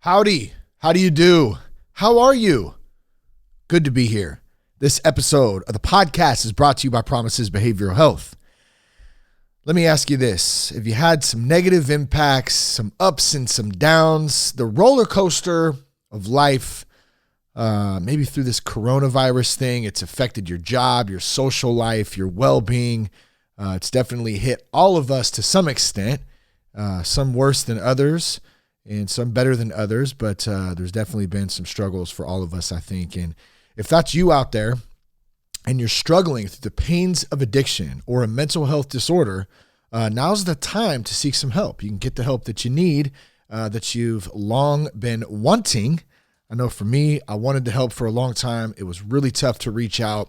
Howdy. How do you do? How are you? Good to be here. This episode of the podcast is brought to you by Promises Behavioral Health. Let me ask you this. If you had some negative impacts, some ups and some downs, the roller coaster of life, maybe through this coronavirus thing, it's affected your job, your social life, your well-being. It's definitely hit all of us to some extent, some worse than others and some better than others, but there's definitely been some struggles for all of us, I think. And if that's you out there and you're struggling through the pains of addiction or a mental health disorder, now's the time to seek some help. You can get the help that you need, that you've long been wanting. I know for me, I wanted the help for a long time. It was really tough to reach out.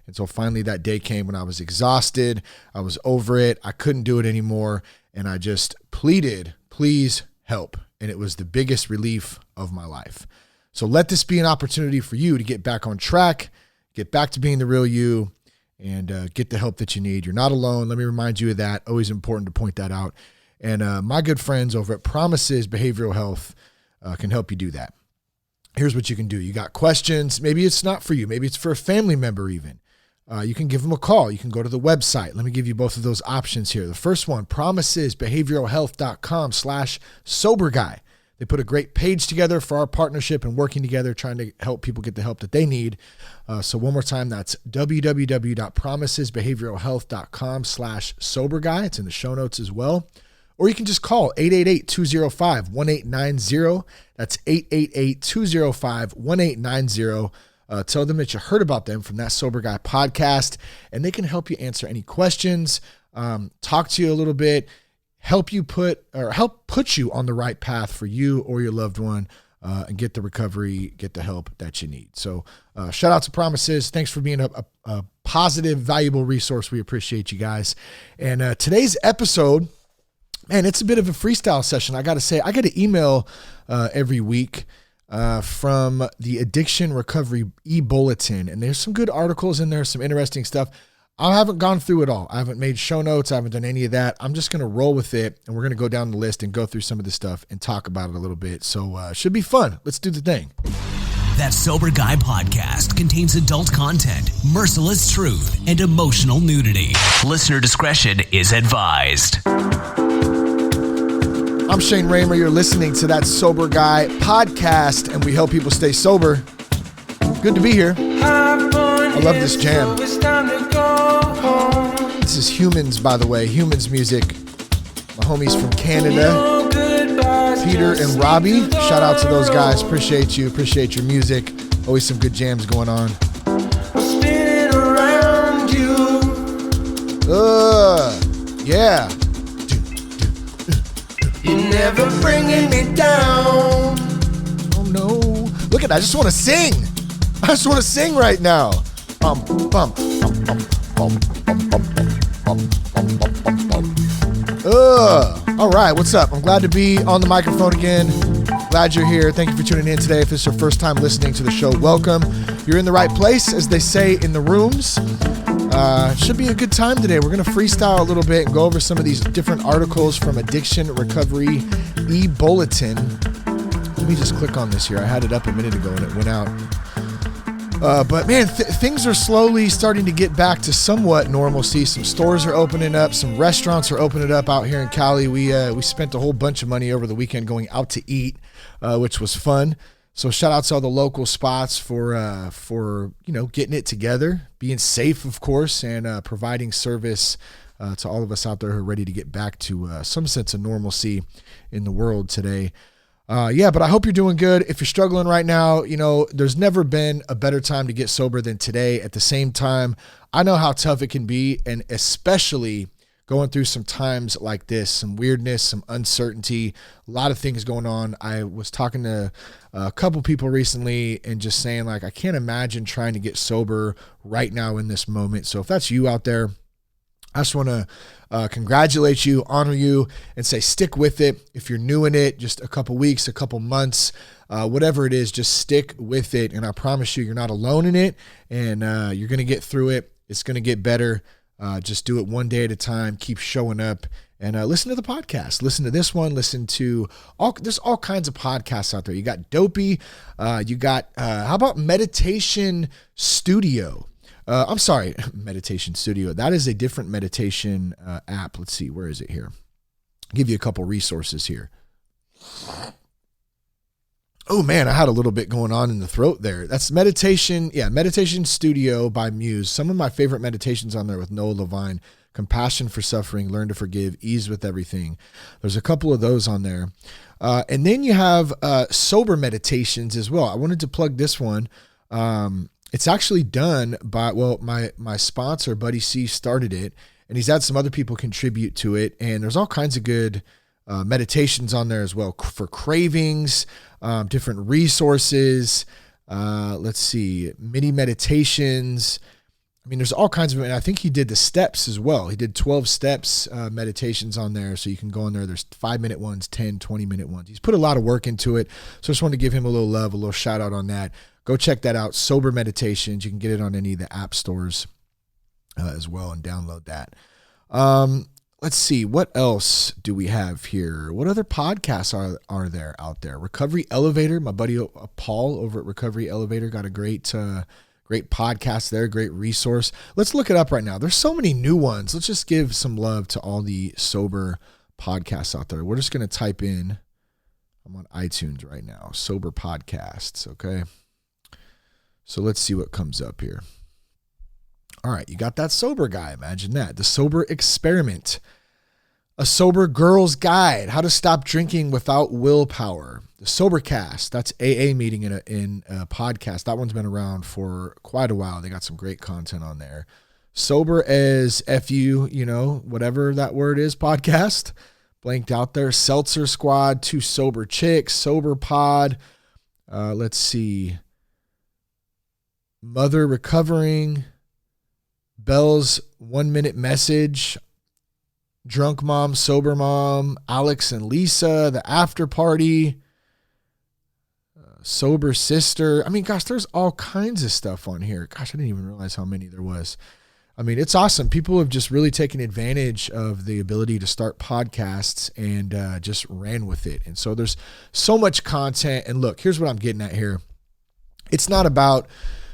And so finally that day came when I was exhausted. I was over it. I couldn't do it anymore. And I just pleaded, please help. And it was the biggest relief of my life. So let this be an opportunity for you to get back on track, get back to being the real you, and get the help that you need. You're not alone. Let me remind you of that. Always important to point that out. And my good friends over at Promises Behavioral Health can help you do that. Here's what you can do. You got questions. Maybe it's not for you. Maybe it's for a family member even. You can give them a call. You can go to the website. Let me give you both of those options here. The first one, promisesbehavioralhealth.com/soberguy. They put a great page together for our partnership and working together, trying to help people get the help that they need. So one more time, that's www.promisesbehavioralhealth.com/soberguy. It's in the show notes as well. Or you can just call 888-205-1890. That's 888-205-1890. Tell them that you heard about them from That Sober Guy podcast, and they can help you answer any questions, talk to you a little bit, help put you on the right path for you or your loved one, and get the recovery, get the help that you need. So shout out to Promises. Thanks for being a positive, valuable resource. We appreciate you guys. And today's episode, man, it's a bit of a freestyle session. I got to say, I get an email every week from the Addiction Recovery E-Bulletin. And there's some good articles in there, some interesting stuff. I haven't gone through it all. I haven't made show notes. I haven't done any of that. I'm just going to roll with it, and we're going to go down the list and go through some of this stuff and talk about it a little bit. So should be fun. Let's do the thing. That Sober Guy podcast contains adult content, merciless truth, and emotional nudity. Listener discretion is advised. I'm Shane Raymer. You're listening to That Sober Guy podcast, and we help people stay sober. Good to be here. I love this jam. This is Humans, by the way. Humans music. My homies from Canada, Peter and Robbie. Shout out to those guys. Appreciate you. Appreciate your music. Always some good jams going on. Yeah. You're never bringing me down. Oh no. Look at that. I just want to sing. I just want to sing right now. All right. What's up? I'm glad to be on the microphone again. Glad you're here. Thank you for tuning in today. If it's your first time listening to the show, welcome. You're in the right place, as they say in the rooms. Should be a good time today. We're going to freestyle a little bit and go over some of these different articles from Addiction Recovery E-Bulletin. Let me just click on this here. I had it up a minute ago and it went out. But man, things are slowly starting to get back to somewhat normalcy. Some stores are opening up. Some restaurants are opening up out here in Cali. We spent a whole bunch of money over the weekend going out to eat, which was fun. So shout out to all the local spots for getting it together, being safe, of course, and providing service to all of us out there who are ready to get back to some sense of normalcy in the world today. But I hope you're doing good. If you're struggling right now, there's never been a better time to get sober than today. At the same time, I know how tough it can be, and especially going through some times like this, some weirdness, some uncertainty, a lot of things going on. I was talking to a couple people recently and just saying, like, I can't imagine trying to get sober right now in this moment. So if that's you out there, I just want to congratulate you, honor you, and say stick with it. If you're new in it, just a couple weeks, a couple months, whatever it is, just stick with it. And I promise you, you're not alone in it, and you're going to get through it. It's going to get better. Just do it one day at a time. Keep showing up and listen to the podcast. Listen to this one. Listen to there's all kinds of podcasts out there. You got Dopey. You got, how about Meditation Studio? I'm sorry, Meditation Studio. That is a different meditation app. Let's see, where is it here? I'll give you a couple resources here. Oh man, I had a little bit going on in the throat there. That's Meditation. Yeah, Meditation Studio by Muse. Some of my favorite meditations on there with Noah Levine. Compassion for Suffering, Learn to Forgive, Ease with Everything. There's a couple of those on there. And then you have sober meditations as well. I wanted to plug this one. It's actually done by, my sponsor, Buddy C, started it, and he's had some other people contribute to it. And there's all kinds of good meditations on there as well for cravings, different resources. Let's see, mini meditations. I mean, there's all kinds of, and I think he did the steps as well. He did 12 steps meditations on there. So you can go on there. There's 5-minute ones, 10, 20-minute ones. He's put a lot of work into it. So I just wanted to give him a little love, a little shout out on that. Go check that out. Sober Meditations. You can get it on any of the app stores as well and download that. Let's see. What else do we have here? What other podcasts are there out there? Recovery Elevator. My buddy Paul over at Recovery Elevator got a great podcast there, great resource. Let's look it up right now. There's so many new ones. Let's just give some love to all the sober podcasts out there. We're just going to type in, I'm on iTunes right now, sober podcasts, okay? So let's see what comes up here. All right, you got that sober guy. Imagine that. The Sober Experiment. A Sober Girl's Guide. How to Stop Drinking Without Willpower. The Sobercast. That's AA meeting in a podcast. That one's been around for quite a while. They got some great content on there. Sober as FU, whatever that word is, podcast. Blanked out there. Seltzer Squad. 2 Sober Chicks. Sober Pod. Let's see. Mother Recovering. Bell's 1-minute message. Drunk Mom, Sober Mom. Alex and Lisa. The After Party. Sober Sister. I mean, gosh, there's all kinds of stuff on here. Gosh, I didn't even realize how many there was. I mean, it's awesome. People have just really taken advantage of the ability to start podcasts and just ran with it. And so there's so much content. And look, here's what I'm getting at here. It's not about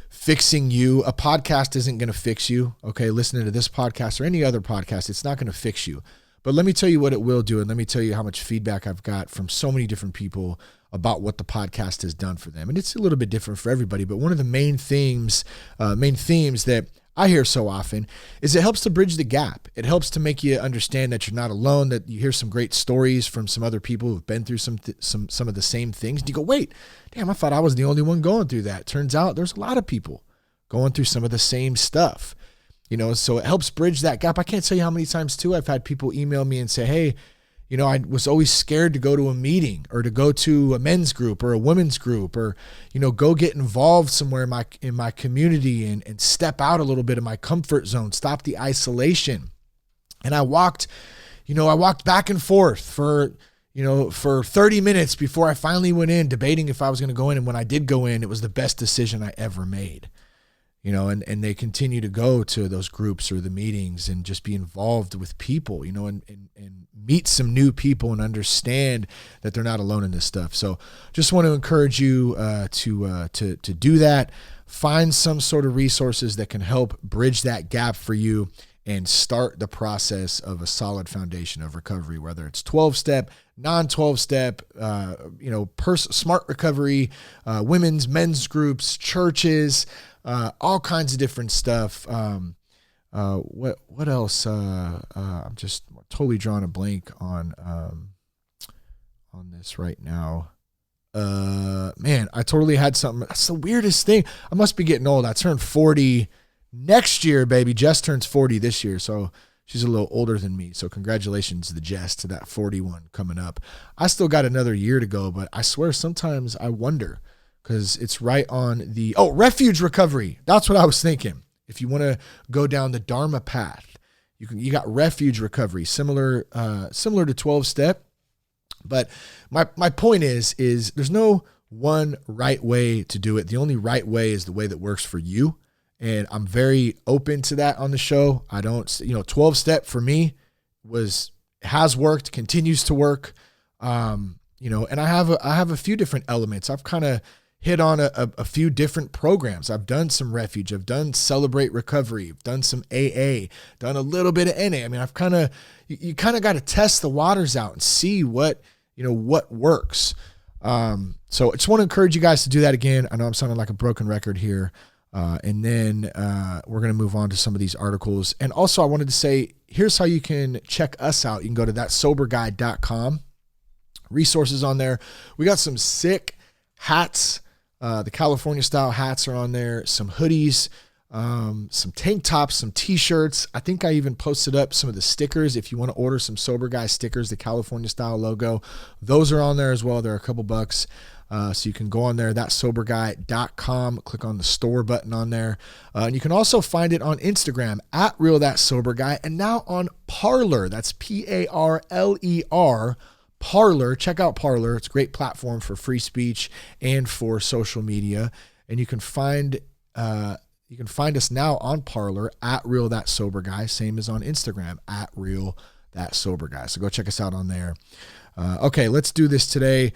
fixing you. A podcast isn't going to fix you. Okay. Listening to this podcast or any other podcast, it's not going to fix you. But let me tell you what it will do. And let me tell you how much feedback I've got from so many different people about what the podcast has done for them. And it's a little bit different for everybody. But one of the main themes that I hear so often is it helps to bridge the gap. It helps to make you understand that you're not alone, that you hear some great stories from some other people who've been through some of the same things. And you go, wait, damn, I thought I was the only one going through that. Turns out there's a lot of people going through some of the same stuff, so it helps bridge that gap. I can't tell you how many times too, I've had people email me and say, hey, I was always scared to go to a meeting or to go to a men's group or a women's group or, go get involved somewhere in my community and step out a little bit of my comfort zone, stop the isolation. And I walked back and forth for 30 minutes before I finally went in debating if I was going to go in. And when I did go in, it was the best decision I ever made. And they continue to go to those groups or the meetings and just be involved with people, and meet some new people and understand that they're not alone in this stuff. So just want to encourage you to do that. Find some sort of resources that can help bridge that gap for you and start the process of a solid foundation of recovery, whether it's 12-step, non-12-step, smart recovery, women's, men's groups, churches, all kinds of different stuff. What else? I'm just totally drawing a blank on this right now. Man, I totally had something. That's the weirdest thing. I must be getting old. I turned 40 next year, baby. Jess turns 40 this year, so she's a little older than me. So congratulations to Jess to that 41 coming up. I still got another year to go, but I swear sometimes I wonder because it's right on the refuge recovery. That's what I was thinking. If you want to go down the Dharma path, you got refuge recovery, similar to 12-step. But my point is there's no one right way to do it. The only right way is the way that works for you. And I'm very open to that on the show. I don't, 12-step for me was has worked, continues to work. And I have a few different elements. I've kind of hit on a few different programs. I've done some Refuge. I've done Celebrate Recovery. I've done some AA, done a little bit of NA. I mean, you kind of got to test the waters out and see what works. So I just want to encourage you guys to do that again. I know I'm sounding like a broken record here. And then we're going to move on to some of these articles. And also I wanted to say, here's how you can check us out. You can go to thatsoberguy.com. Resources on there. We got some sick hats. The California style hats are on there. Some hoodies, some tank tops, some t-shirts. I think I even posted up some of the stickers. If you want to order some Sober Guy stickers, the California style logo, those are on there as well. They're a couple bucks. So you can go on there, thatsoberguy.com, click on the store button on there. And you can also find it on Instagram at @RealThatSoberGuy, and now on Parler. That's Parler. Parler. Check out Parler. It's a great platform for free speech and for social media. And you can find us now on Parler at @RealThatSoberGuy, same as on Instagram at @RealThatSoberGuy. So go check us out on there. Okay, let's do this today.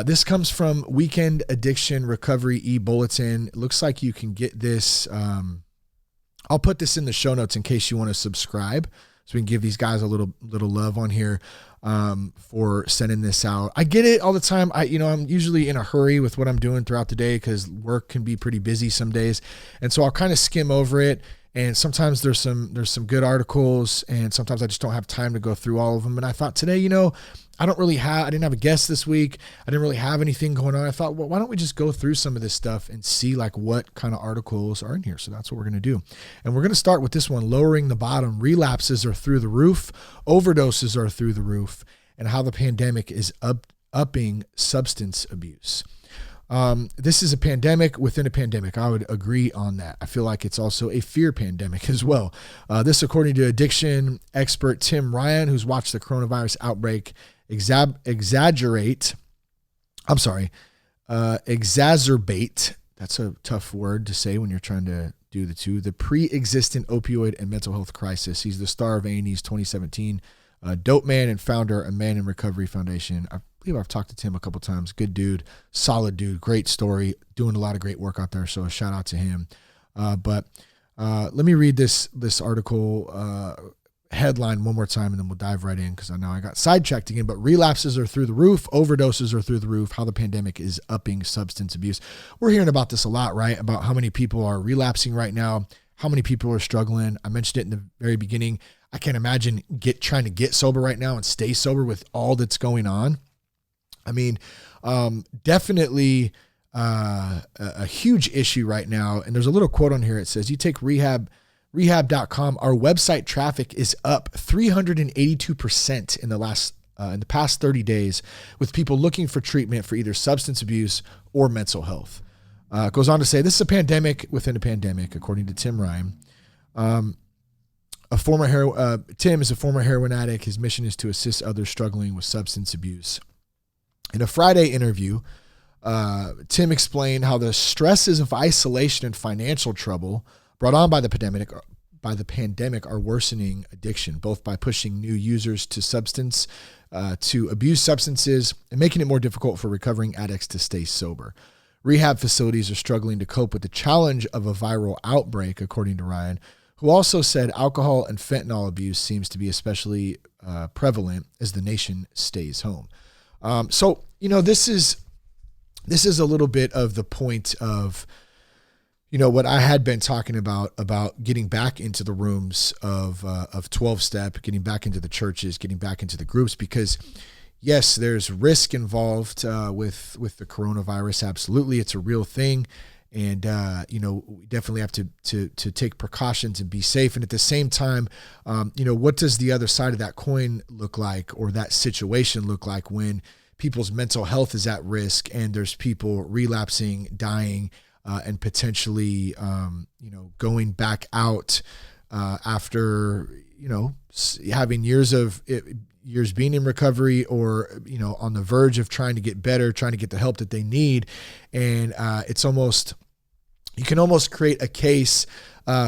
This comes from Weekend Addiction Recovery E-Bulletin. It looks like you can get this. I'll put this in the show notes in case you want to subscribe, so we can give these guys a little love on here for sending this out. I get it all the time. I'm usually in a hurry with what I'm doing throughout the day because work can be pretty busy some days, and so I'll kind of skim over it. And sometimes there's some good articles, and sometimes I just don't have time to go through all of them. And I thought today, I didn't have a guest this week. I didn't really have anything going on. I thought, well, why don't we just go through some of this stuff and see like what kind of articles are in here? So that's what we're going to do. And we're going to start with this one, lowering the bottom. Relapses are through the roof. Overdoses are through the roof. And how the pandemic is upping substance abuse. This is a pandemic within a pandemic. I would agree on that. I feel like it's also a fear pandemic as well. This, according to addiction expert Tim Ryan, who's watched the coronavirus outbreak exacerbate. That's a tough word to say when you're trying to do the two. The pre-existent opioid and mental health crisis. He's the star of A&E's 2017 Dope Man and founder of Man in Recovery Foundation. I believe I've talked to Tim a couple times. Good dude, solid dude, great story, doing a lot of great work out there. So a shout out to him. But let me read this article headline one more time, and then we'll dive right in because I know I got sidetracked again. But relapses are through the roof. Overdoses are through the roof. How the pandemic is upping substance abuse. We're hearing about this a lot, right? About how many people are relapsing right now, how many people are struggling. I mentioned it in the very beginning. I can't imagine trying to get sober right now and stay sober with all that's going on. I mean, definitely a huge issue right now. And there's a little quote on here. It says, you take rehab.com. Our website traffic is up 382% in the past 30 days with people looking for treatment for either substance abuse or mental health. It goes on to say, this is a pandemic within a pandemic, according to Tim Ryan. Tim is a former heroin addict. His mission is to assist others struggling with substance abuse. In a Friday interview, Tim explained how the stresses of isolation and financial trouble brought on by the pandemic are worsening addiction, both by pushing new users to abuse substances and making it more difficult for recovering addicts to stay sober. Rehab facilities are struggling to cope with the challenge of a viral outbreak, according to Ryan, who also said alcohol and fentanyl abuse seems to be especially prevalent as the nation stays home. So, this is a little bit of the point of, what I had been talking about getting back into the rooms of 12-step, getting back into the churches, getting back into the groups, because yes, there's risk involved with the coronavirus. Absolutely. It's a real thing. And, we definitely have to take precautions and be safe. And at the same time, what does the other side of that coin look like, or that situation look like when people's mental health is at risk and there's people relapsing, dying, and potentially, going back out after, having years being in recovery, or, on the verge of trying to get better, trying to get the help that they need. And you can almost create a case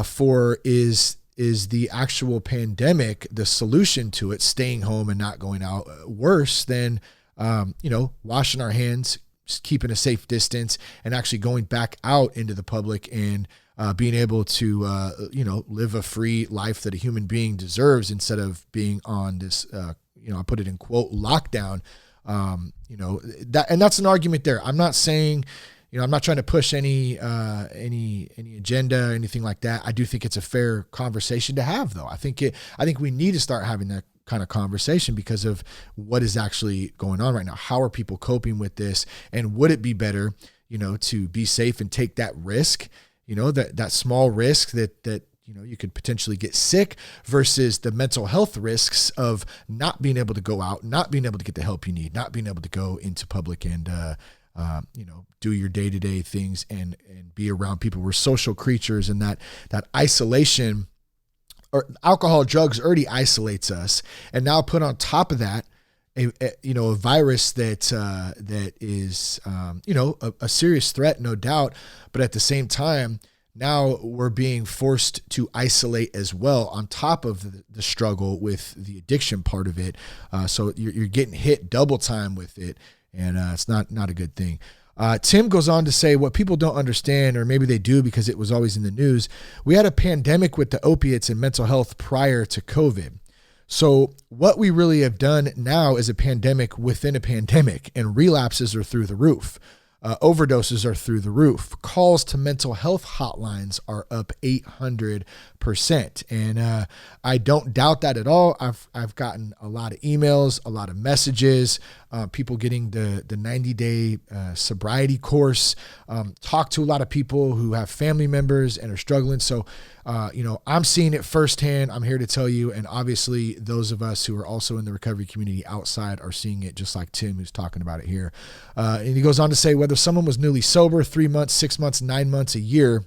for, is is the actual pandemic, the solution to it, staying home and not going out, worse than, washing our hands, keeping a safe distance, and actually going back out into the public and being able to, live a free life that a human being deserves instead of being on this, I put it in quote, lockdown. And that's an argument there. I'm not saying, I'm not trying to push any agenda or anything like that. I do think it's a fair conversation to have, though. I think we need to start having that kind of conversation because of what is actually going on right now. How are people coping with this? And would it be better, to be safe and take that risk, that small risk that you could potentially get sick versus the mental health risks of not being able to go out, not being able to get the help you need, not being able to go into public and, do your day-to-day things and be around people. We're social creatures, and that isolation or alcohol, drugs already isolates us. And now put on top of that, a virus that is, a serious threat, no doubt. But at the same time, now we're being forced to isolate as well on top of the struggle with the addiction part of it. So you're getting hit double time with it. And it's not a good thing. Tim goes on to say what people don't understand, or maybe they do because it was always in the news. We had a pandemic with the opiates and mental health prior to COVID. So what we really have done now is a pandemic within a pandemic, and relapses are through the roof. Overdoses are through the roof. Calls to mental health hotlines are up 800%. And I don't doubt that at all. I've gotten a lot of emails, a lot of messages, people getting the 90-day sobriety course, talk to a lot of people who have family members and are struggling. So, I'm seeing it firsthand. I'm here to tell you. And obviously those of us who are also in the recovery community outside are seeing it, just like Tim, who's talking about it here. And he goes on to say, whether someone was newly sober, 3 months, 6 months, 9 months, a year,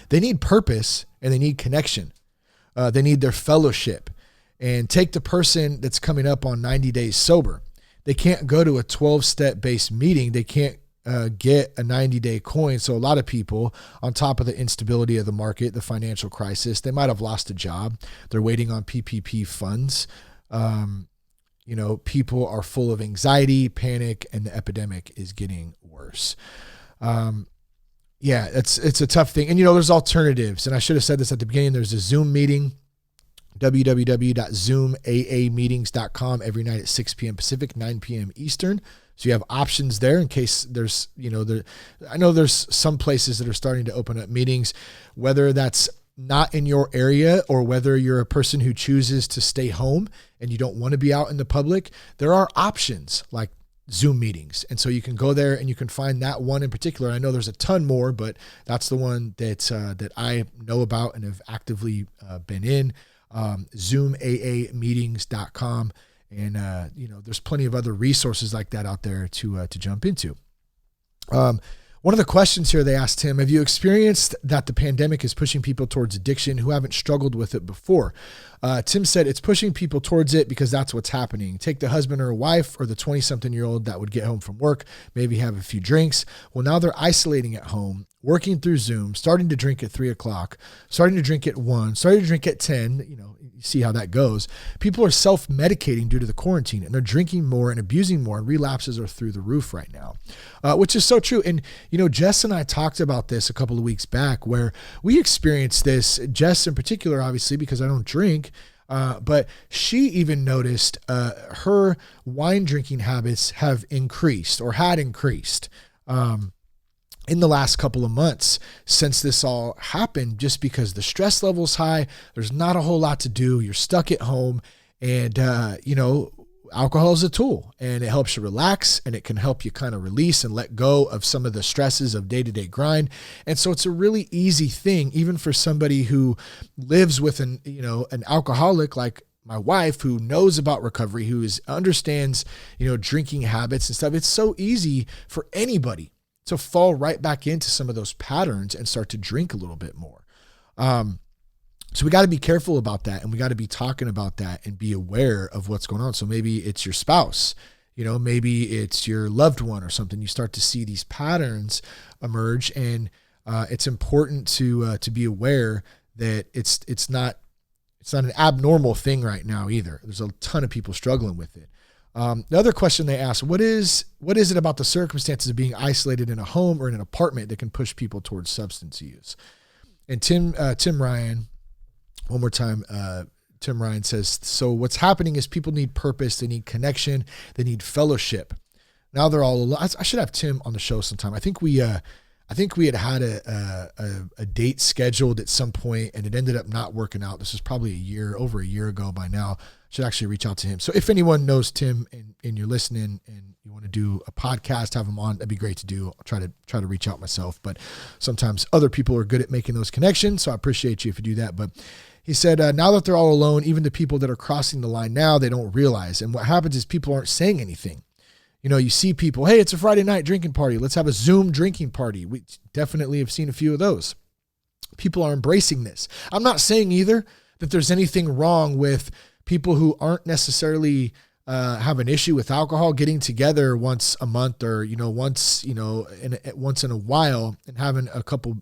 they need purpose and they need connection. They need their fellowship. And take the person that's coming up on 90 days sober. They can't go to a 12-step based meeting. They can't get a 90-day coin. So a lot of people, on top of the instability of the market, the financial crisis, they might have lost a job. They're waiting on PPP funds. People are full of anxiety, panic, and the epidemic is getting worse. It's a tough thing. And, there's alternatives. And I should have said this at the beginning. There's a Zoom meeting, www.zoomaameetings.com, every night at 6 p.m. Pacific, 9 p.m. Eastern. So you have options there in case there's, I know there's some places that are starting to open up meetings, whether that's not in your area or whether you're a person who chooses to stay home and you don't want to be out in the public. There are options like Zoom meetings. And so you can go there and you can find that one in particular. I know there's a ton more, but that's the one that I know about and have actively been in, zoomaameetings.com. And, there's plenty of other resources like that out there to jump into. One of the questions here, they asked him, have you experienced that the pandemic is pushing people towards addiction who haven't struggled with it before? Tim said it's pushing people towards it because that's what's happening. Take the husband or wife or the 20-something-year-old that would get home from work, maybe have a few drinks. Well, now they're isolating at home, working through Zoom, starting to drink at 3 o'clock, starting to drink at 1, starting to drink at 10. You see how that goes. People are self-medicating due to the quarantine, and they're drinking more and abusing more, and relapses are through the roof right now, which is so true. And, Jess and I talked about this a couple of weeks back where we experienced this, Jess in particular, obviously, because I don't drink. But she even noticed her wine drinking habits have increased or had increased in the last couple of months since this all happened, just because the stress level's high. There's not a whole lot to do. You're stuck at home, and, alcohol is a tool, and it helps you relax, and it can help you kind of release and let go of some of the stresses of day-to-day grind. And so it's a really easy thing, even for somebody who lives with an alcoholic like my wife, who knows about recovery, who understands, drinking habits and stuff. It's so easy for anybody to fall right back into some of those patterns and start to drink a little bit more. So we got to be careful about that, and we got to be talking about that and be aware of what's going on. So maybe it's your spouse, maybe it's your loved one or something. You start to see these patterns emerge, and it's important to be aware that it's not an abnormal thing right now either. There's a ton of people struggling with it. The other question they asked, what is it about the circumstances of being isolated in a home or in an apartment that can push people towards substance use? And Tim Ryan, one more time, Tim Ryan says, so what's happening is people need purpose, they need connection, they need fellowship. Now they're all alone. I should have Tim on the show sometime. I think we had a date scheduled at some point, and it ended up not working out. This was probably over a year ago by now. Should actually reach out to him. So if anyone knows Tim and you're listening and you want to do a podcast, have him on, that'd be great to do. I'll try to reach out myself, but sometimes other people are good at making those connections. So I appreciate you if you do that. But he said, now that they're all alone, even the people that are crossing the line now, they don't realize. And what happens is people aren't saying anything. You know, you see people, hey, it's a Friday night drinking party. Let's have a Zoom drinking party. We definitely have seen a few of those. People are embracing this. I'm not saying either that there's anything wrong with people who aren't necessarily have an issue with alcohol getting together once a month or, once in a while and having a couple,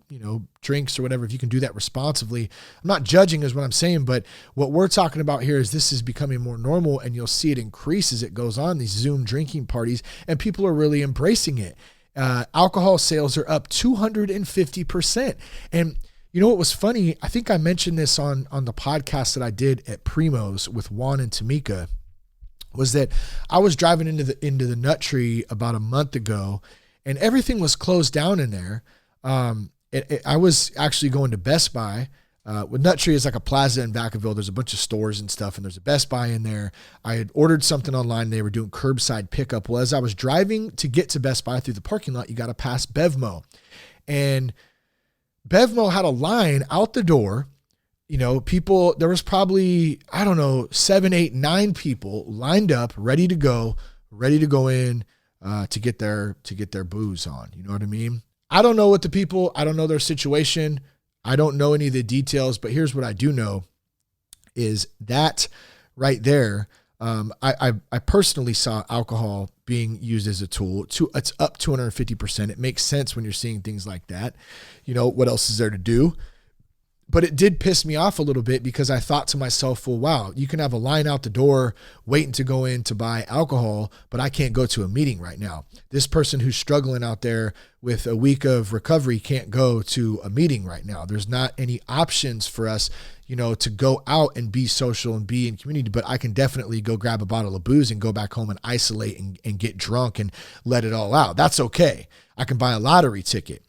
drinks or whatever, if you can do that responsibly. I'm not judging is what I'm saying, but what we're talking about here is this is becoming more normal, and you'll see it increase as it goes on, these Zoom drinking parties, and people are really embracing it. Alcohol sales are up 250%. And you know what was funny? I think I mentioned this on the podcast that I did at Primo's with Juan and Tamika, was that I was driving into the Nut Tree about a month ago, and everything was closed down in there. I was actually going to Best Buy. With Nut Tree is like a plaza in Vacaville. There's a bunch of stores and stuff, and there's a Best Buy in there. I had ordered something online. They were doing curbside pickup. Well, as I was driving to get to Best Buy through the parking lot, you got to pass Bevmo, and Bevmo had a line out the door. People, there was probably, 7, 8, 9 people lined up, ready to go in to get their booze on. You know what I mean? I don't know I don't know their situation. I don't know any of the details, but here's what I do know is that right there, I personally saw alcohol being used as a tool. It's up 250%. It makes sense when you're seeing things like that. What else is there to do? But it did piss me off a little bit because I thought to myself, well, wow, you can have a line out the door waiting to go in to buy alcohol, but I can't go to a meeting right now. This person who's struggling out there with a week of recovery can't go to a meeting right now. There's not any options for us, to go out and be social and be in community, but I can definitely go grab a bottle of booze and go back home and isolate and get drunk and let it all out. That's okay. I can buy a lottery ticket.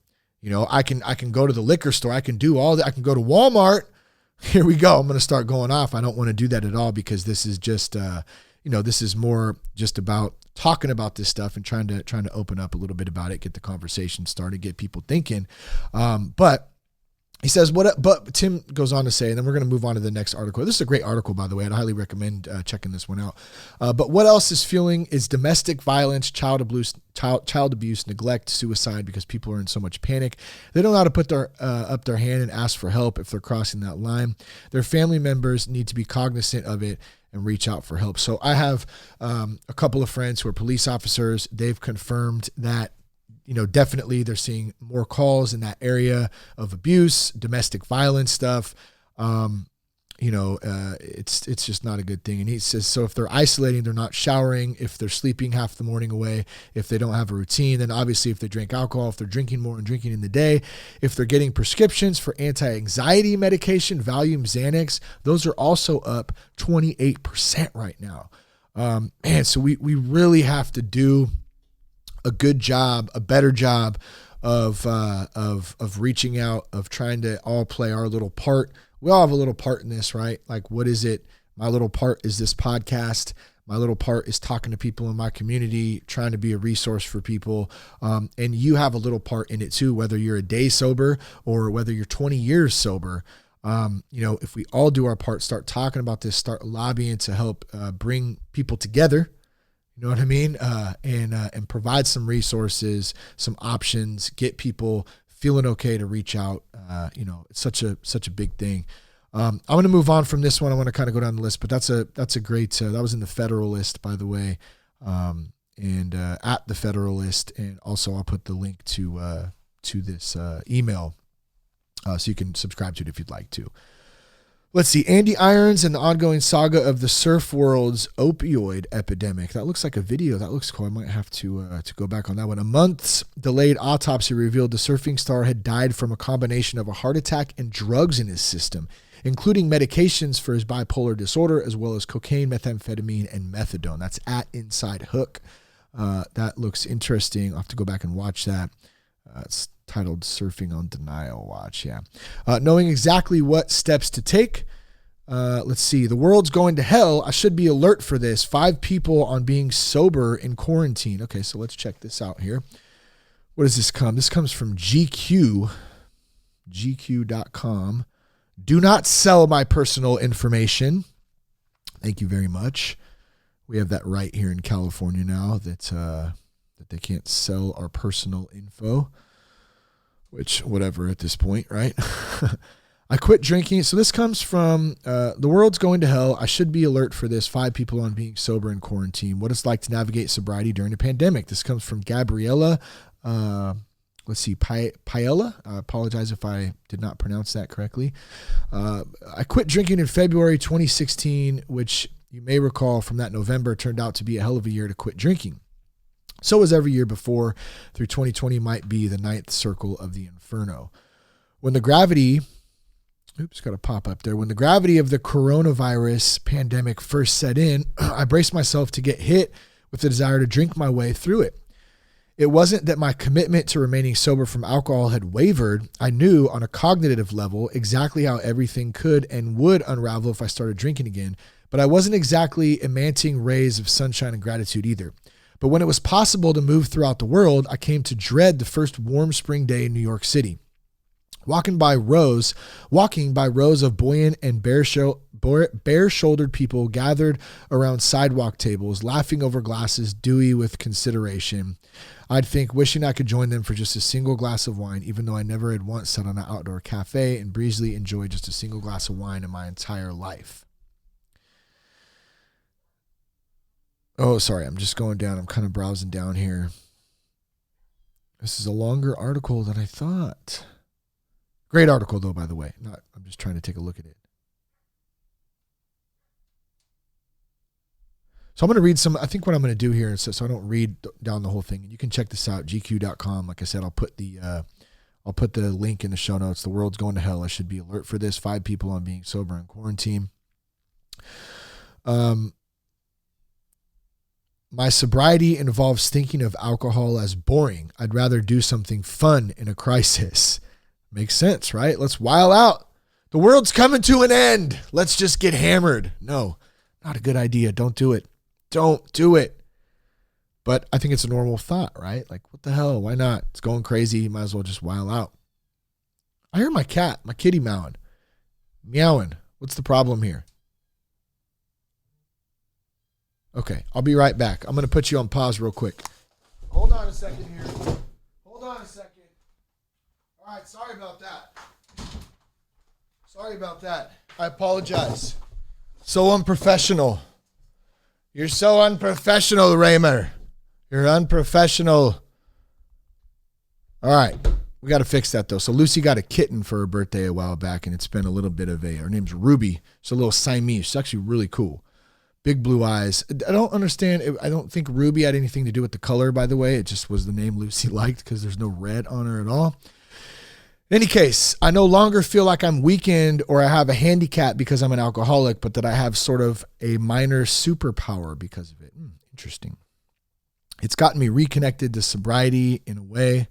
I can go to the liquor store. I can do all that. I can go to Walmart. Here we go. I'm going to start going off. I don't want to do that at all because this is just, this is more just about talking about this stuff and trying to open up a little bit about it, get the conversation started, get people thinking. But he says, but Tim goes on to say, and then we're going to move on to the next article. This is a great article, by the way. I'd highly recommend checking this one out. But what else is fueling is domestic violence, child abuse, neglect, suicide, because people are in so much panic. They don't know how to put up their hand and ask for help if they're crossing that line. Their family members need to be cognizant of it and reach out for help. So I have a couple of friends who are police officers. They've confirmed that definitely they're seeing more calls in that area of abuse, domestic violence stuff. It's just not a good thing. And he says, so if they're isolating, they're not showering, if they're sleeping half the morning away, if they don't have a routine, then obviously if they drink alcohol, if they're drinking more and drinking in the day, if they're getting prescriptions for anti-anxiety medication, Valium, Xanax, those are also up 28% right now. So we really have to do a good job, a better job of reaching out, of trying to all play our little part. We all have a little part in this, right? Like, what is it? My little part is this podcast. My little part is talking to people in my community, trying to be a resource for people. And you have a little part in it too, whether you're a day sober or whether you're 20 years sober. If we all do our part, start talking about this, start lobbying to help bring people together, you know what I mean? And provide some resources, some options, get people feeling okay to reach out. It's such a big thing. I'm going to move on from this one. I want to kind of go down the list, but that's a great, that was in the Federalist, by the way. And at the Federalist. And also I'll put the link to this email So you can subscribe to it if you'd like to. Let's see. Andy Irons and the ongoing saga of the surf world's opioid epidemic. That looks like a video. That looks cool. I might have to go back on that one. A month's delayed autopsy revealed the surfing star had died from a combination of a heart attack and drugs in his system, including medications for his bipolar disorder, as well as cocaine, methamphetamine, and methadone. That's at Inside Hook. That looks interesting. I'll have to go back and watch that. It's titled Surfing on Denial Watch. Yeah. Knowing exactly what steps to take. Let's see. The world's going to hell. I should be alert for this. 5 people on being sober in quarantine. Okay, so let's check this out here. What does this come? This comes from GQ, GQ.com. Do not sell my personal information. Thank you very much. We have that right here in California now that they can't sell our personal info, which whatever at this point, right? I quit drinking. So this comes from the world's going to hell. I should be alert for this. 5 people on being sober in quarantine. What it's like to navigate sobriety during a pandemic. This comes from Gabriella. Let's see, Paella. I apologize if I did not pronounce that correctly. I quit drinking in February 2016, which you may recall from that November turned out to be a hell of a year to quit drinking. So as every year before, through 2020 might be the 9th circle of the inferno. When the gravity, got a pop up there. When the gravity of the coronavirus pandemic first set in, I braced myself to get hit with the desire to drink my way through it. It wasn't that my commitment to remaining sober from alcohol had wavered. I knew on a cognitive level exactly how everything could and would unravel if I started drinking again, but I wasn't exactly emanting rays of sunshine and gratitude either. But when it was possible to move throughout the world, I came to dread the first warm spring day in New York City. Walking by rows of buoyant and bare-shouldered people gathered around sidewalk tables, laughing over glasses dewy with consideration. I'd think, wishing I could join them for just a single glass of wine, even though I never had once sat on an outdoor cafe and breezily enjoyed just a single glass of wine in my entire life. Oh, sorry, I'm just going down. I'm kind of browsing down here. This is a longer article than I thought. Great article, though, by the way. I'm just trying to take a look at it. So I'm going to read some. I think what I'm going to do here is so I don't read down the whole thing. And you can check this out, GQ.com. Like I said, I'll put the link in the show notes. The world's going to hell. I should be alert for this. 5 people on being sober in quarantine. My sobriety involves thinking of alcohol as boring. I'd rather do something fun in a crisis. Makes sense, right? Let's wild out. The world's coming to an end. Let's just get hammered. No, not a good idea. Don't do it. Don't do it. But I think it's a normal thought, right? Like, what the hell? Why not? It's going crazy. You might as well just wild out. I hear my kitty meowing. What's the problem here? Okay, I'll be right back. I'm going to put you on pause real quick. Hold on a second here. Hold on a second. All right, sorry about that. I apologize. So unprofessional. You're so unprofessional, Raymer. You're unprofessional. All right, we got to fix that, though. So Lucy got a kitten for her birthday a while back, and it's been a little bit of her name's Ruby. She's a little Siamese. She's actually really cool. Big blue eyes. I don't understand. I don't think Ruby had anything to do with the color, by the way. It just was the name Lucy liked because there's no red on her at all. In any case, I no longer feel like I'm weakened or I have a handicap because I'm an alcoholic, but that I have sort of a minor superpower because of it. Interesting. It's gotten me reconnected to sobriety in a way,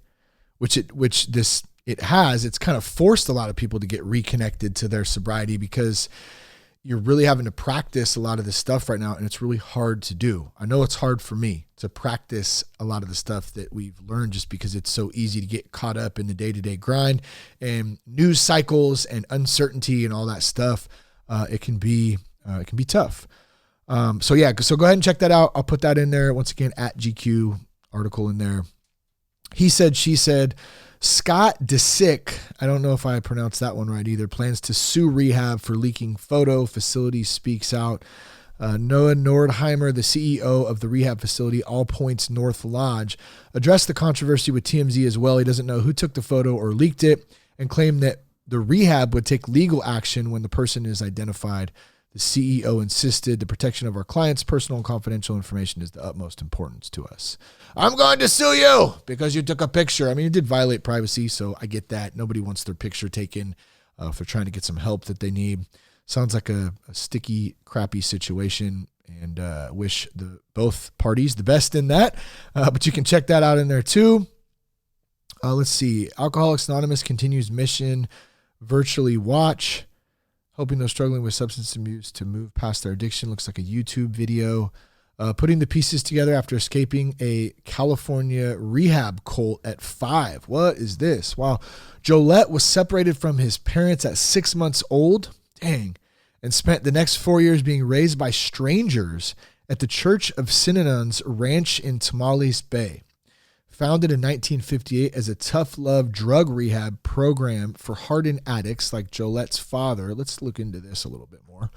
it has. It's kind of forced a lot of people to get reconnected to their sobriety because you're really having to practice a lot of this stuff right now, and it's really hard to do. I know it's hard for me to practice a lot of the stuff that we've learned just because it's so easy to get caught up in the day-to-day grind and news cycles and uncertainty and all that stuff. It can be tough. So go ahead and check that out. I'll put that in there once again at GQ article in there. He said, she said. Scott DeSick, I don't know if I pronounced that one right either, plans to sue rehab for leaking photo. Facility speaks out. Noah Nordheimer, the CEO of the rehab facility, All Points North Lodge, addressed the controversy with TMZ as well. He doesn't know who took the photo or leaked it and claimed that the rehab would take legal action when the person is identified. The CEO insisted the protection of our clients' personal and confidential information is the utmost importance to us. I'm going to sue you because you took a picture. I mean, it did violate privacy, so I get that. Nobody wants their picture taken if they're trying to get some help that they need. Sounds like a sticky, crappy situation, and wish both parties the best in that. But you can check that out in there too. Let's see. Alcoholics Anonymous continues mission. Virtually watch. Helping those struggling with substance abuse to move past their addiction. Looks like a YouTube video. Putting the pieces together after escaping a California rehab cult at 5. What is this? Wow. Jolette was separated from his parents at 6 months old. Dang. And spent the next 4 years being raised by strangers at the Church of Synonons Ranch in Tamales Bay. Founded in 1958 as a tough love drug rehab program for hardened addicts like Jolette's father. Let's look into this a little bit more.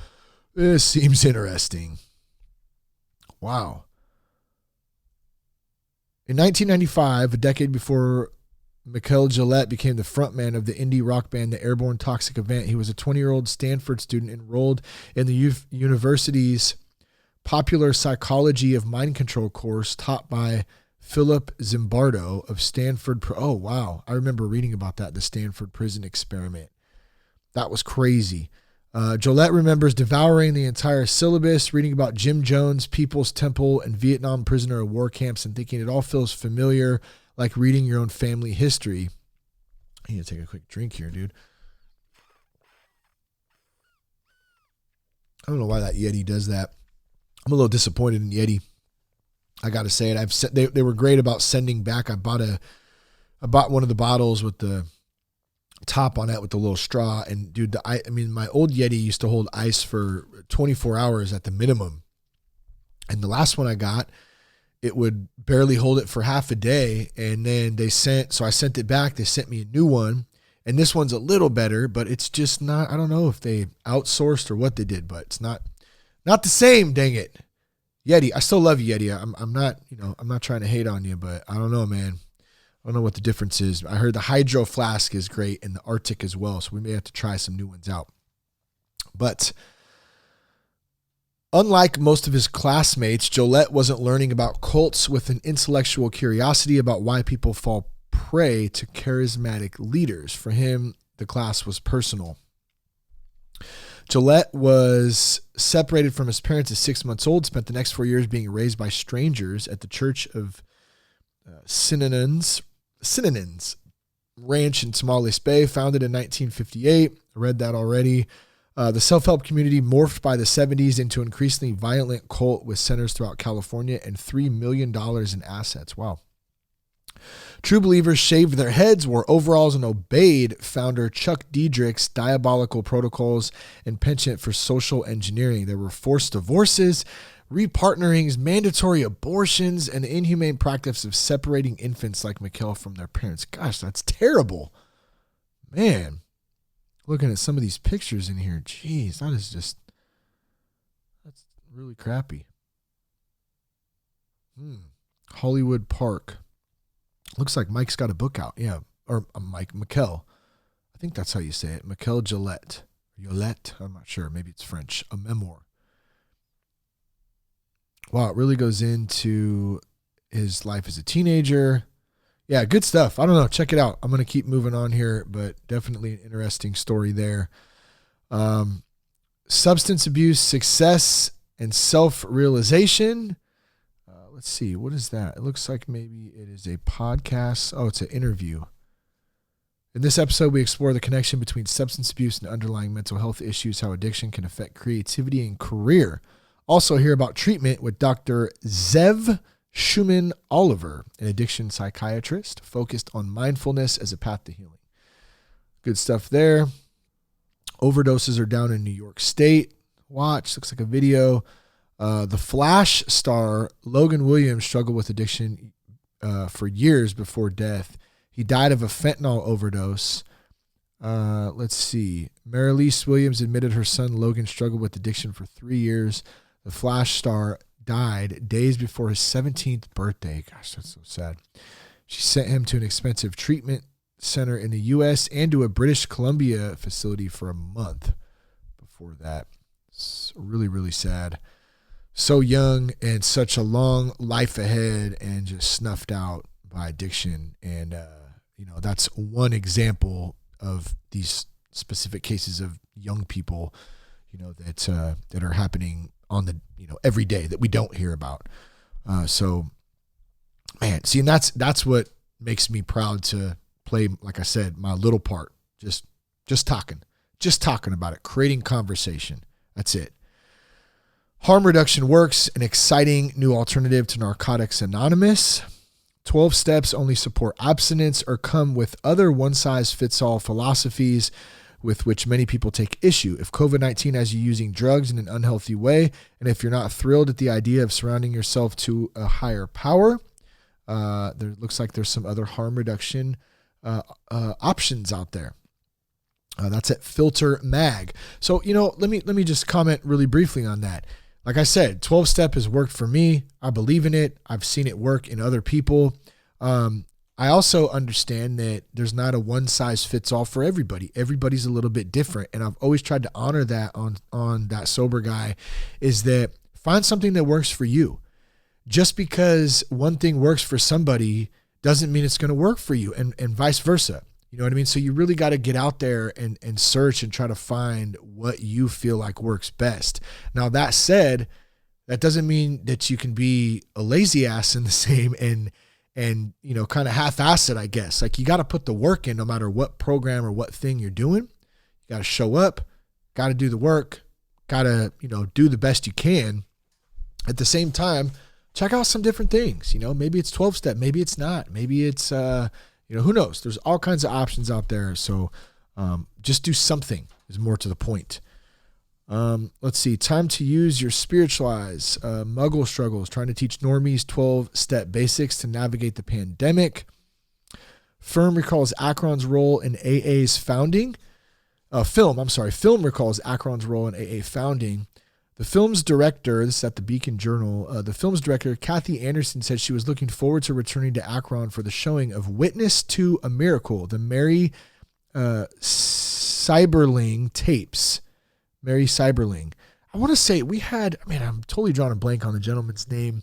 This seems interesting. Wow. In 1995, a decade before Mikel Jolette became the frontman of the indie rock band The Airborne Toxic Event, he was a 20-year-old Stanford student enrolled in the university's popular psychology of mind control course taught by Philip Zimbardo of Stanford. Oh, wow. I remember reading about that, the Stanford prison experiment. That was crazy. Jolette remembers devouring the entire syllabus, reading about Jim Jones, People's Temple, and Vietnam prisoner of war camps, and thinking it all feels familiar, like reading your own family history. I need to take a quick drink here, dude. I don't know why that Yeti does that. I'm a little disappointed in Yeti. I got to say it. They were great about sending back. I bought one of the bottles with the top on it with the little straw. And dude, I mean, my old Yeti used to hold ice for 24 hours at the minimum. And the last one I got, it would barely hold it for half a day. And then so I sent it back. They sent me a new one. And this one's a little better, but it's just not, I don't know if they outsourced or what they did, but it's not the same, dang it. Yeti, I still love you, Yeti. I'm not trying to hate on you, but I don't know, man. I don't know what the difference is. I heard the Hydro Flask is great and the Arctic as well, so we may have to try some new ones out. But unlike most of his classmates, Jolette wasn't learning about cults with an intellectual curiosity about why people fall prey to charismatic leaders. For him, the class was personal. Jolette was separated from his parents at 6 months old, spent the next 4 years being raised by strangers at the Church of Synonons Ranch in Tamales Bay, founded in 1958. I read that already. The self-help community morphed by the 70s into an increasingly violent cult with centers throughout California and $3 million in assets. Wow. True believers shaved their heads, wore overalls, and obeyed founder Chuck Diedrich's diabolical protocols and penchant for social engineering. There were forced divorces, repartnerings, mandatory abortions, and the inhumane practice of separating infants like Mikel from their parents. Gosh, that's terrible. Man, looking at some of these pictures in here, geez, that's really crappy. Hollywood Park. Looks like Mike's got a book out. Yeah. Or Mikel. I think that's how you say it. Mikel Jolette. Yolette. I'm not sure. Maybe it's French. A memoir. Wow. It really goes into his life as a teenager. Yeah. Good stuff. I don't know. Check it out. I'm going to keep moving on here, but definitely an interesting story there. Substance abuse, success, and self-realization. Let's see. What is that? It looks like maybe it is a podcast. Oh, it's an interview. In this episode, we explore the connection between substance abuse and underlying mental health issues, how addiction can affect creativity and career. Also hear about treatment with Dr. Zev Schumann Oliver, an addiction psychiatrist focused on mindfulness as a path to healing. Good stuff there. Overdoses are down in New York State. Watch. Looks like a video. The Flash star Logan Williams struggled with addiction for years before death. He died of a fentanyl overdose. Let's see. Marilise Williams admitted her son Logan struggled with addiction for 3 years. The Flash star died days before his 17th birthday. Gosh, that's so sad. She sent him to an expensive treatment center in the U.S. and to a British Columbia facility for a month before that. It's really, really sad. So young and such a long life ahead and just snuffed out by addiction. And, that's one example of these specific cases of young people, that are happening on the, every day that we don't hear about. So, man, see, and that's what makes me proud to play, like I said, my little part, just talking about it, creating conversation. That's it. Harm reduction works, an exciting new alternative to Narcotics Anonymous. 12 steps only support abstinence or come with other one-size-fits-all philosophies with which many people take issue. If COVID-19 has you using drugs in an unhealthy way, and if you're not thrilled at the idea of surrounding yourself to a higher power, there looks like there's some other harm reduction options out there. That's at Filter Mag. So, let me just comment really briefly on that. Like I said, 12-step has worked for me. I believe in it. I've seen it work in other people. I also understand that there's not a one-size-fits-all for everybody. Everybody's a little bit different. And I've always tried to honor that on That Sober Guy, is that find something that works for you. Just because one thing works for somebody doesn't mean it's going to work for you, and vice versa. You know what I mean? So you really got to get out there and search and try to find what you feel like works best. Now, that said, that doesn't mean that you can be a lazy ass in the same and kind of half-ass it, I guess. Like, you got to put the work in no matter what program or what thing you're doing. You got to show up, got to do the work, got to, do the best you can. At the same time, check out some different things. Maybe it's 12-step, maybe it's not. Maybe it's, who knows? There's all kinds of options out there. So just do something is more to the point. Let's see. Time to use your spiritualize. Muggle struggles. Trying to teach normies 12-step basics to navigate the pandemic. Film recalls Akron's role in AA's founding. Film recalls Akron's role in AA founding. The film's director, this is at the Beacon Journal, the film's director, Kathy Anderson, said she was looking forward to returning to Akron for the showing of Witness to a Miracle, the Mary Cyberling tapes. Mary Cyberling. I want to say I'm totally drawing a blank on the gentleman's name.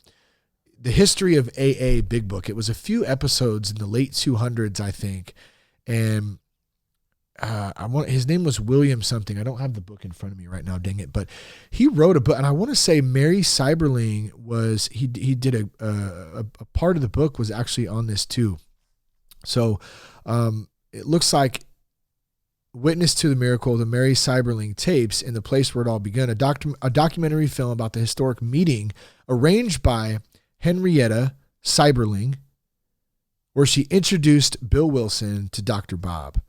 The History of AA Big Book. It was a few episodes in the late 200s, I think. And his name was William something. I don't have the book in front of me right now, dang it. But he wrote a book, and I want to say Mary Cyberling he did a part of the book was actually on this too. So it looks like Witness to the Miracle, the Mary Cyberling tapes, and the place where it all began, a documentary film about the historic meeting arranged by Henrietta Cyberling, where she introduced Bill Wilson to Dr. Bob.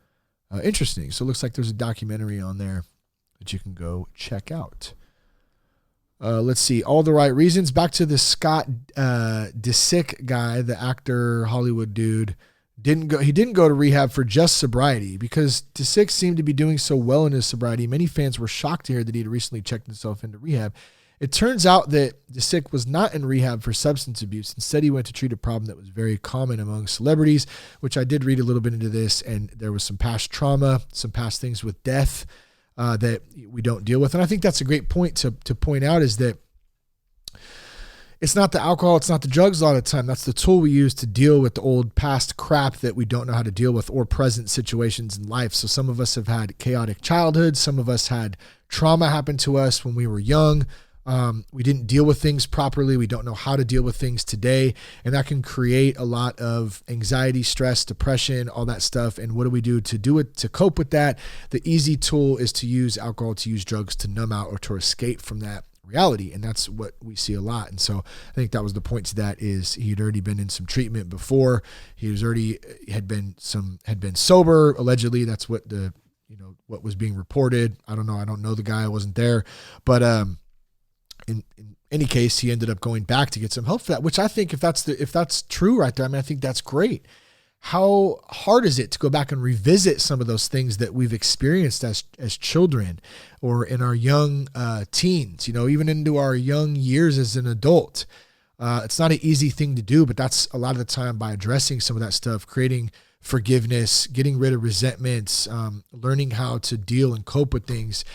Interesting. So it looks like there's a documentary on there that you can go check out. Let's see. All the Right Reasons. Back to the Scott Disick guy, the actor, Hollywood dude. He didn't go to rehab for just sobriety because Disick seemed to be doing so well in his sobriety. Many fans were shocked to hear that he had recently checked himself into rehab. It turns out that Disick was not in rehab for substance abuse. Instead, he went to treat a problem that was very common among celebrities, which I did read a little bit into this, and there was some past trauma, some past things with death that we don't deal with. And I think that's a great point to point out, is that it's not the alcohol, it's not the drugs a lot of the time. That's the tool we use to deal with the old past crap that we don't know how to deal with, or present situations in life. So some of us have had chaotic childhoods. Some of us had trauma happen to us when we were young. We didn't deal with things properly. We don't know how to deal with things today. And that can create a lot of anxiety, stress, depression, all that stuff. And what do we do to cope with that? The easy tool is to use alcohol, to use drugs to numb out or to escape from that reality. And that's what we see a lot. And so I think that was the point to that, is he had already been in some treatment before. He was already had been sober. Allegedly, that's what what was being reported. I don't know. I don't know the guy. I wasn't there, but, in any case, he ended up going back to get some help for that, which I think if that's true right there, I think that's great. How hard is it to go back and revisit some of those things that we've experienced as children or in our young teens, even into our young years as an adult? It's not an easy thing to do, but that's a lot of the time by addressing some of that stuff, creating forgiveness, getting rid of resentments, learning how to deal and cope with things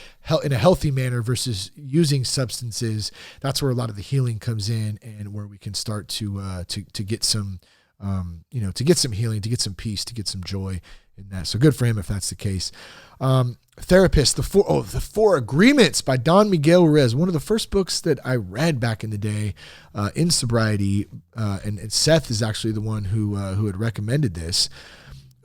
in a healthy manner versus using substances. That's where a lot of the healing comes in, and where we can start to get some, to get some healing, to get some peace, to get some joy in that. So good for him if that's the case. Therapist, the Four Agreements by Don Miguel Ruiz, one of the first books that I read back in the day in sobriety, and Seth is actually the one who had recommended this.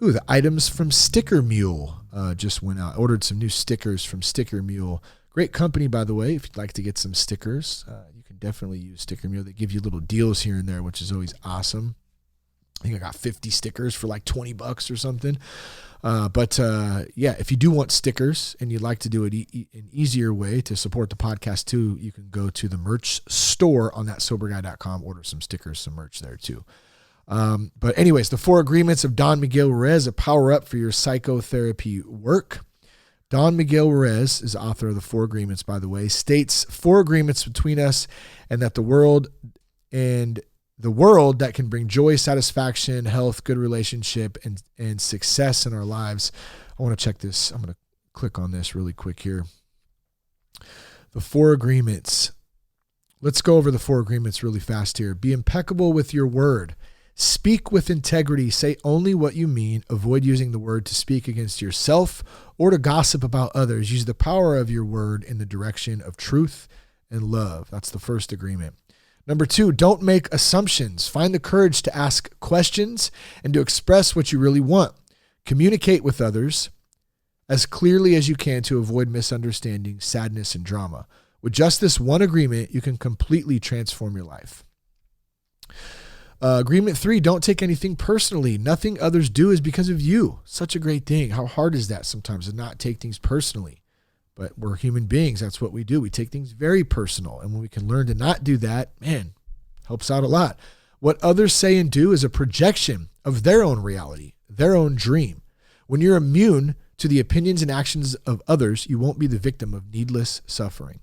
Ooh, the items from Sticker Mule just went out. I ordered some new stickers from Sticker Mule. Great company, by the way. If you'd like to get some stickers, you can definitely use Sticker Mule. They give you little deals here and there, which is always awesome. I think I got 50 stickers for like $20 or something. But if you do want stickers and you'd like to do it an easier way to support the podcast too, you can go to the merch store on thatsoberguy.com, order some stickers, some merch there too. But anyways, the Four Agreements of Don Miguel Ruiz, a power up for your psychotherapy work. Don Miguel Ruiz is the author of the Four Agreements, by the way, states 4 agreements between us and that the world that can bring joy, satisfaction, health, good relationship, and success in our lives. I want to check this. I'm going to click on this really quick here. The 4 agreements. Let's go over the 4 agreements really fast here. Be impeccable with your word. Speak with integrity. Say only what you mean. Avoid using the word to speak against yourself or to gossip about others. Use the power of your word in the direction of truth and love. That's the first agreement. Number 2, don't make assumptions. Find the courage to ask questions and to express what you really want. Communicate with others as clearly as you can to avoid misunderstanding, sadness, and drama. With just this one agreement, you can completely transform your life. Agreement 3, don't take anything personally. Nothing others do is because of you. Such a great thing. How hard is that sometimes to not take things personally? But we're human beings. That's what we do. We take things very personal. And when we can learn to not do that, man, helps out a lot. What others say and do is a projection of their own reality, their own dream. When you're immune to the opinions and actions of others, you won't be the victim of needless suffering.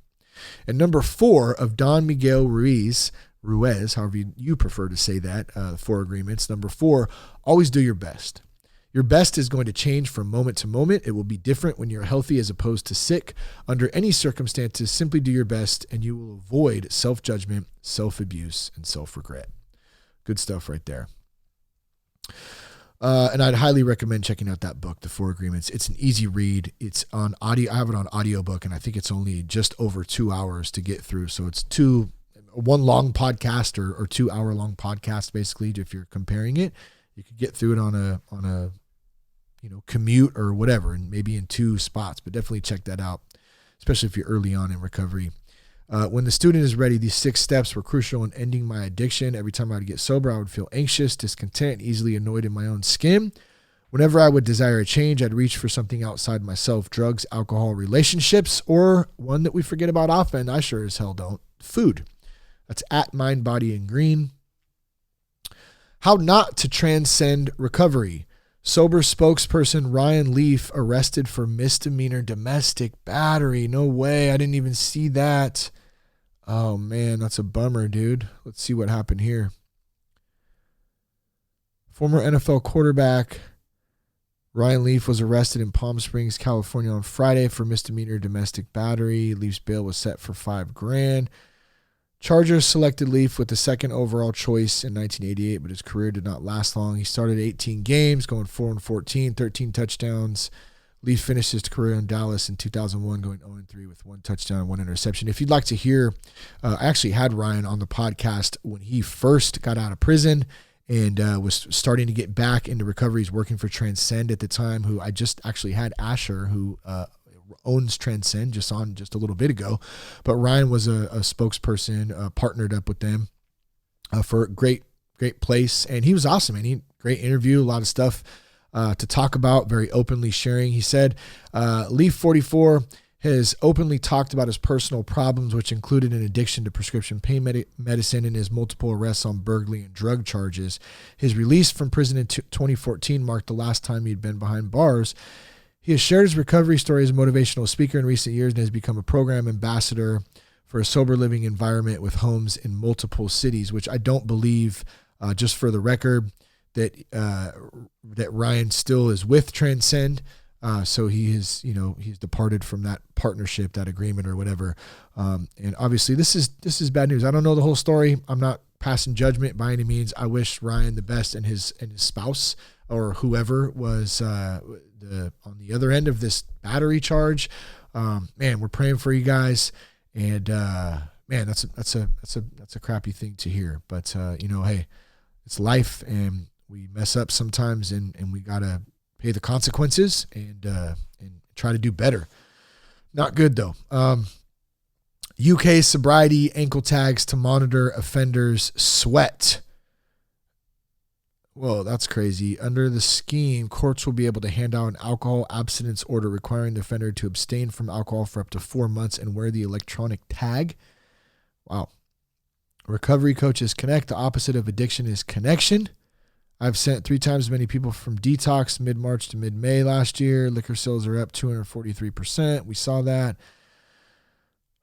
And number 4 of Don Miguel Ruiz, however you prefer to say that, 4 agreements. Number 4, always do your best. Your best is going to change from moment to moment. It will be different when you're healthy as opposed to sick. Under any circumstances, simply do your best and you will avoid self-judgment, self-abuse, and self-regret. Good stuff right there. And I'd highly recommend checking out that book, The 4 Agreements. It's an easy read. It's on audio. I have it on audiobook, and I think it's only just over 2 hours to get through. So it's one long podcast or 2 hour long podcast, basically, if you're comparing it. You could get through it on a commute or whatever, and maybe in 2 spots, but definitely check that out, especially if you're early on in recovery. When the student is ready, these 6 steps were crucial in ending my addiction. Every time I would get sober, I would feel anxious, discontent, easily annoyed in my own skin. Whenever I would desire a change, I'd reach for something outside myself, drugs, alcohol, relationships, or one that we forget about often, I sure as hell don't, food. That's at Mind, Body, and Green. How not to transcend recovery. Sober spokesperson Ryan Leaf arrested for misdemeanor domestic battery. No way. I didn't even see that. Oh, man, that's a bummer, dude. Let's see what happened here. Former NFL quarterback Ryan Leaf was arrested in Palm Springs, California on Friday for misdemeanor domestic battery. Leaf's bail was set for $5,000. Chargers selected Leaf with the 2nd overall choice in 1988, but his career did not last long. He started 18 games, going 4-14, 13 touchdowns. Leaf finished his career in Dallas in 2001, going 0-3 with 1 touchdown and 1 interception. If you'd like to hear, I actually had Ryan on the podcast when he first got out of prison and was starting to get back into recovery. He's working for Transcend at the time, who I just actually had Asher, who owns Transcend, just a little bit ago. But Ryan was a spokesperson, partnered up with them for a great place. And he was awesome, man. Great interview, a lot of stuff to talk about, very openly sharing. He said, Leaf 44 has openly talked about his personal problems, which included an addiction to prescription pain medicine and his multiple arrests on burglary and drug charges. His release from prison in 2014 marked the last time he'd been behind bars. He has shared his recovery story as a motivational speaker in recent years and has become a program ambassador for a sober living environment with homes in multiple cities, which I don't believe, just for the record, that Ryan still is with Transcend. So he's departed from that partnership, that agreement or whatever. And obviously this is bad news. I don't know the whole story. I'm not passing judgment by any means. I wish Ryan the best and his spouse or whoever was on the other end of this battery charge. Man, we're praying for you guys. And man, that's a crappy thing to hear. But hey, it's life, and we mess up sometimes, and we gotta pay the consequences and try to do better. Not good though. UK sobriety ankle tags to monitor offenders' sweat. Whoa, that's crazy. Under the scheme, courts will be able to hand out an alcohol abstinence order requiring the offender to abstain from alcohol for up to 4 months and wear the electronic tag. Wow. Recovery Coaches Connect. The opposite of addiction is connection. I've sent 3 times as many people from detox mid-March to mid-May last year. Liquor sales are up 243%. We saw that.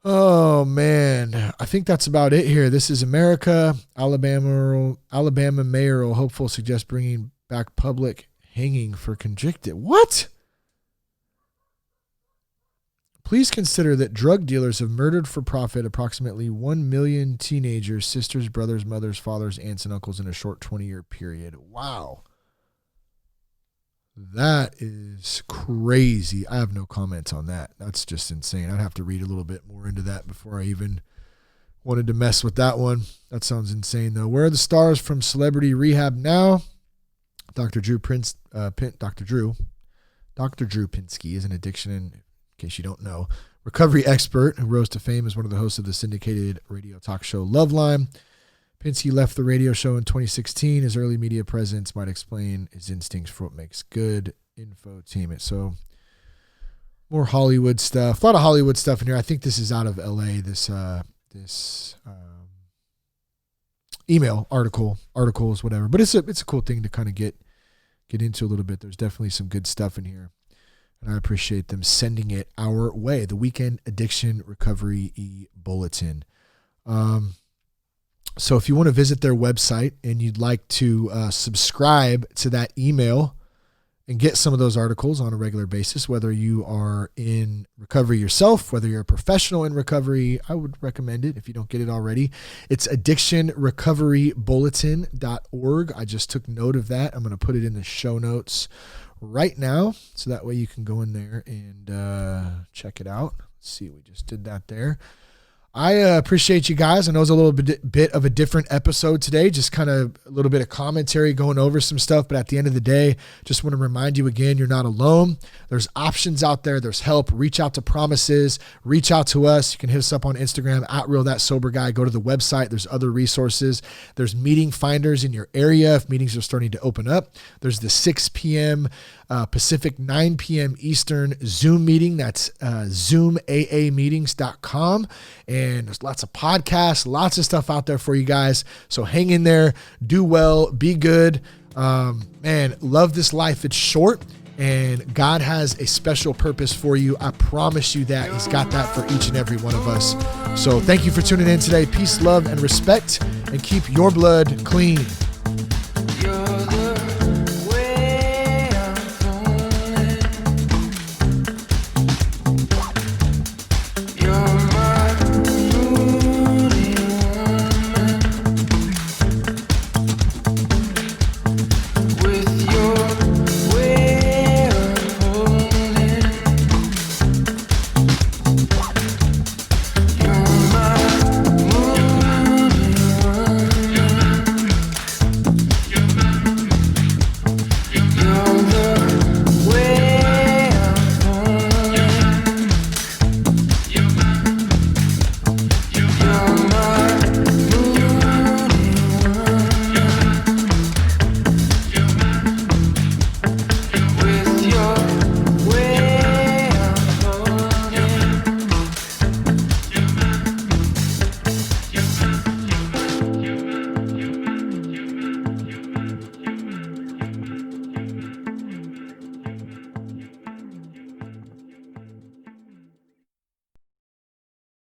Oh, man. I think that's about it here. This is America. Alabama mayoral hopeful suggests bringing back public hanging for convicted. What? Please consider that drug dealers have murdered for profit approximately 1 million teenagers, sisters, brothers, mothers, fathers, aunts, and uncles in a short 20-year period. Wow. That is crazy. I have no comments on that. That's just insane. I'd have to read a little bit more into that before I even wanted to mess with that one. That sounds insane, though. Where are the stars from Celebrity Rehab now? Dr. Drew Pinsky is an addiction, in case you don't know, recovery expert who rose to fame as one of the hosts of the syndicated radio talk show Loveline. Pinsky left the radio show in 2016. His early media presence might explain his instincts for what makes good infotainment. So more Hollywood stuff. A lot of Hollywood stuff in here. I think this is out of LA, this email articles, whatever. But it's a cool thing to kind of get into a little bit. There's definitely some good stuff in here, and I appreciate them sending it our way. The Weekend Addiction Recovery E-Bulletin. So if you want to visit their website and you'd like to subscribe to that email and get some of those articles on a regular basis, whether you are in recovery yourself, whether you're a professional in recovery, I would recommend it if you don't get it already. It's addictionrecoverybulletin.org. I just took note of that. I'm going to put it in the show notes right now, so that way you can go in there and check it out. Let's see, we just did that there. I appreciate you guys. I know it's a little bit of a different episode today, just kind of a little bit of commentary going over some stuff. But at the end of the day, just want to remind you again, you're not alone. There's options out there. There's help. Reach out to Promises. Reach out to us. You can hit us up on Instagram @RealThatSoberGuy. Go to the website. There's other resources. There's meeting finders in your area if meetings are starting to open up. There's the 6 p.m. Pacific, 9 p.m. Eastern Zoom meeting. That's ZoomAAmeetings.com. And there's lots of podcasts, lots of stuff out there for you guys. So hang in there, do well, be good. Man, love this life. It's short, and God has a special purpose for you. I promise you that. He's got that for each and every one of us. So thank you for tuning in today. Peace, love, and respect, and keep your blood clean.